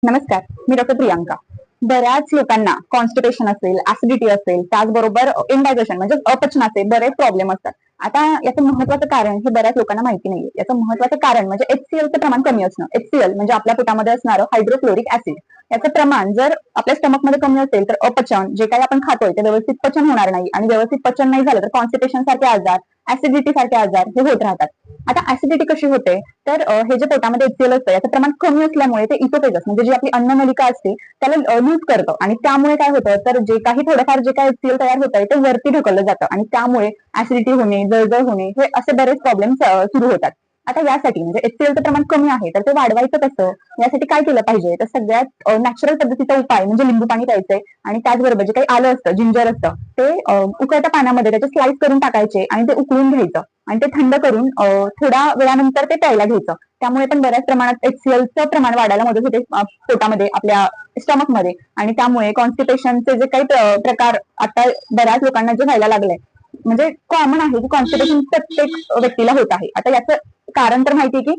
नमस्कार, मी डॉक्टर प्रियांका. बऱ्याच लोकांना कॉन्स्टिपेशन असेल, ऍसिडिटी असेल, त्याचबरोबर इंडायजेशन म्हणजे अपचनाचे बरेच प्रॉब्लेम असतात. आता याचं महत्वाचं कारण हे बऱ्याच लोकांना माहिती नाहीये. याचं महत्वाचं कारण म्हणजे HClचं प्रमाण कमी असणं. HCl म्हणजे आपल्या पोटामध्ये असणारं हायड्रोक्लोरिक ऍसिड. याचं प्रमाण जर आपल्या स्टमकमध्ये कमी असेल तर अपचन, जे काही आपण खातोय ते व्यवस्थित पचन होणार नाही, आणि व्यवस्थित पचन नाही झालं तर कॉन्स्टिपेशन सारखे आजार, ऍसिडिटी सारखे आजार हे होत राहतात. आता ऍसिडिटी कशी होते, तर हे जे पोटामध्ये HCl असतं याचं प्रमाण कमी असल्यामुळे ते इसोफेगस म्हणजे जी आपली अन्ननलिका असते त्याला लूज करतं, आणि त्यामुळे काय होतं, तर जे काही थोडंफार जे काही HCl तयार होत आहे ते वरती ढकललं जातं, आणि त्यामुळे ऍसिडिटी होणे, जळजळ होणे हे असे बरेच प्रॉब्लेम सुरू होतात. आता यासाठी म्हणजे HClचं प्रमाण कमी आहे तर ते वाढवायचं कसं, यासाठी काय केलं पाहिजे, तर सगळ्यात नॅचरल पद्धतीचा उपाय म्हणजे लिंबू पाणी प्यायचंय, आणि त्याचबरोबर जे काही आलं असतं, जिंजर असतं, ते उकळत्या पाण्यामध्ये त्याचे स्लाइस करून टाकायचे आणि ते उकळून घ्यायचं, आणि ते थंड करून थोड्या वेळानंतर ते प्यायला घ्यायचं. त्यामुळे पण बऱ्याच प्रमाणात HClचं प्रमाण वाढायला मदत होते पोटामध्ये, आपल्या स्टमकमध्ये, आणि त्यामुळे कॉन्स्टिपेशनचे जे काही प्रकार आता बऱ्याच लोकांना जे व्हायला लागलंय, म्हणजे कॉमन आहे की कॉन्स्टिपेशन प्रत्येक व्यक्तीला होत आहे. आता याचं कारण तर माहितीये की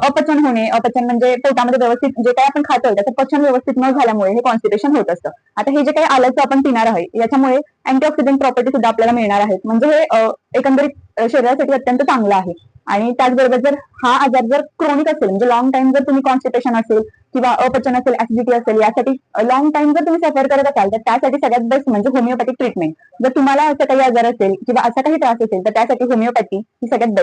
अपचन होणे, अपचन म्हणजे पोटामध्ये व्यवस्थित जे काही आपण खातोय त्याचं पचन व्यवस्थित न झाल्यामुळे हे कॉन्स्टिपेशन होत असतं. आता हे जे काही आल्याचं आपण पिणार आहे याच्यामुळे अँटीऑक्सिडंट प्रॉपर्टी सुद्धा आपल्याला मिळणार आहेत, म्हणजे हे एकंदरीत शरीरासाठी अत्यंत चांगलं आहे. आणि त्याचबरोबर जर हा आजार जर क्रोनिक असेल, म्हणजे लॉंग टाइम जर तुम्ही कॉन्स्टिपेशन असेल किंवा अपचन असेल, ऍसिडिटी असेल, यासाठी लॉंग टाइम जर तुम्ही सफर करत असाल तर त्यासाठी सगळ्यात बेस्ट म्हणजे होमिओपॅथिक ट्रीटमेंट. जर तुम्हाला असं काही आजार असेल किंवा असा काही त्रास असेल तर त्यासाठी होमिओपॅथी ही सगळ्यात बेस्ट